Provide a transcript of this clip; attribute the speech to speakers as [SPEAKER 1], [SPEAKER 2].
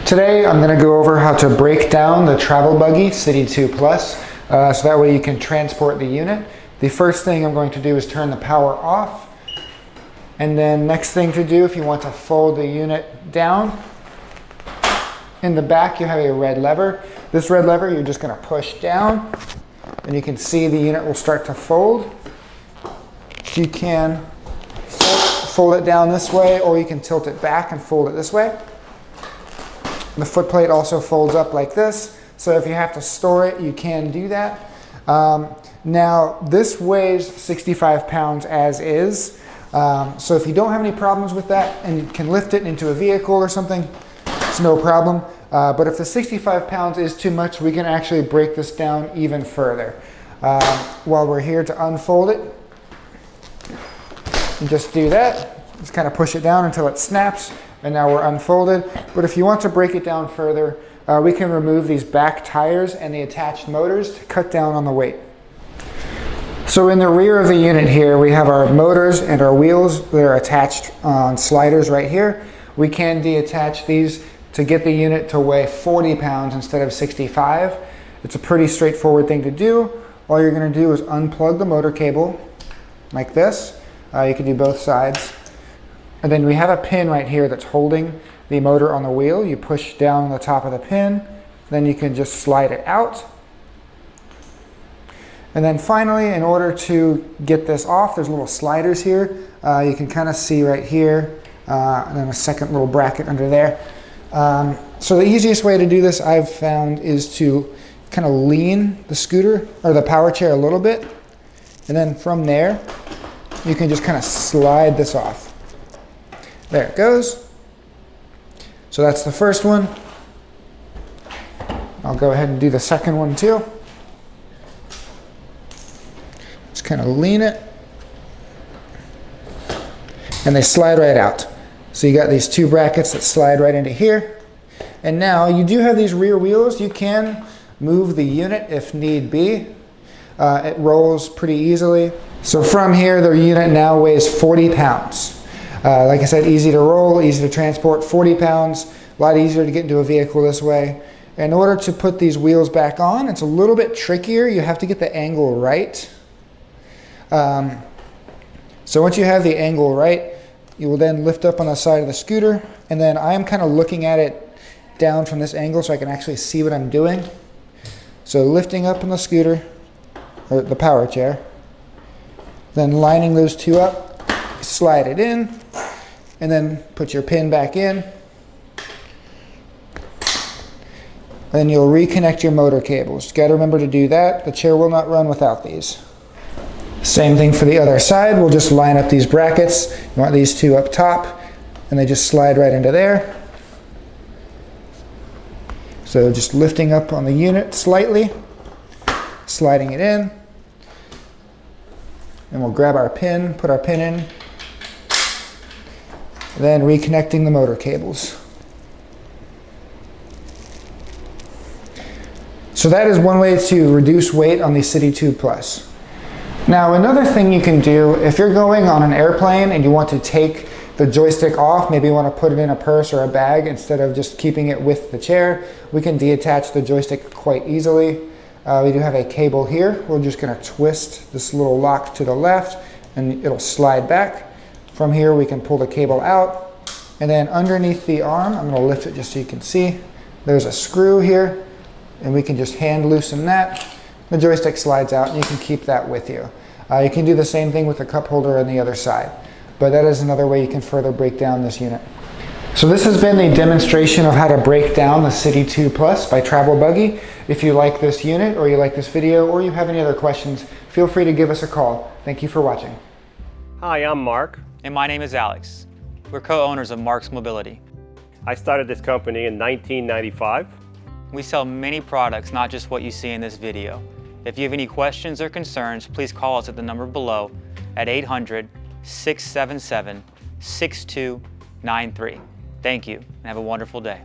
[SPEAKER 1] Today I'm going to go over how to break down the Travel Buggy City 2 Plus so that way you can transport the unit. The first thing I'm going to do is turn the power off, and then next thing to do, if you want to fold the unit down, in the back you have a red lever. This red lever you're just going to push down and you can see the unit will start to fold. You can fold it down this way, or you can tilt it back and fold it this way. The footplate also folds up like this, so if you have to store it, you can do that. Now, this weighs 65 pounds as is, so if you don't have any problems with that and you can lift it into a vehicle or something, it's no problem. But if the 65 pounds is too much, we can actually break this down even further. While we're here to unfold it, you just do that. Just kind of push it down until it snaps, and now we're unfolded. But if you want to break it down further, we can remove these back tires and the attached motors to cut down on the weight. So in the rear of the unit here, we have our motors and our wheels that are attached on sliders right here. We can detach these to get the unit to weigh 40 pounds instead of 65. It's a pretty straightforward thing to do. All you're going to do is unplug the motor cable like this. You can do both sides. And then we have a pin right here that's holding the motor on the wheel. You push down on the top of the pin, then you can just slide it out. And then finally, in order to get this off, there's little sliders here. You can kind of see right here, and then a second little bracket under there. So the easiest way to do this I've found is to kind of lean the scooter or the power chair a little bit, and then from there you can just kind of slide this off. There it goes. So that's the first one. I'll go ahead and do the second one too. Just kind of lean it, and they slide right out. So you got these two brackets that slide right into here. And now you do have these rear wheels. You can move the unit if need be. It rolls pretty easily. So from here, the unit now weighs 40 pounds. Like I said, easy to roll, easy to transport, 40 pounds. A lot easier to get into a vehicle this way. In order to put these wheels back on, it's a little bit trickier. You have to get the angle right. So once you have the angle right, you will then lift up on the side of the scooter, and then I am kind of looking at it down from this angle so I can actually see what I'm doing. So lifting up on the scooter, or the power chair, then lining those two up, slide it in, and then put your pin back in. Then you'll reconnect your motor cables. You got to remember to do that. The chair will not run without these. Same thing for the other side. We'll just line up these brackets. You want these two up top, and they just slide right into there. So just lifting up on the unit slightly, sliding it in, and we'll grab our pin, put our pin in, then reconnecting the motor cables. So that is one way to reduce weight on the City 2 Plus. Now, another thing you can do, if you're going on an airplane and you want to take the joystick off, maybe you want to put it in a purse or a bag instead of just keeping it with the chair, we can detach the joystick quite easily. We do have a cable here. We're just going to twist this little lock to the left and it'll slide back. From here we can pull the cable out, and then underneath the arm, I'm going to lift it just so you can see, there's a screw here, and we can just hand loosen that. The joystick slides out and you can keep that with you. You can do the same thing with the cup holder on the other side, but that is another way you can further break down this unit. So this has been the demonstration of how to break down the City 2 Plus by Travel Buggy. If you like this unit, or you like this video, or you have any other questions, feel free to give us a call. Thank you for watching.
[SPEAKER 2] Hi, I'm Mark.
[SPEAKER 3] And my name is Alex. We're co-owners of Marc's Mobility.
[SPEAKER 2] I started this company in 1995.
[SPEAKER 3] We sell many products, not just what you see in this video. If you have any questions or concerns, please call us at the number below at 800-677-6293. Thank you, and have a wonderful day.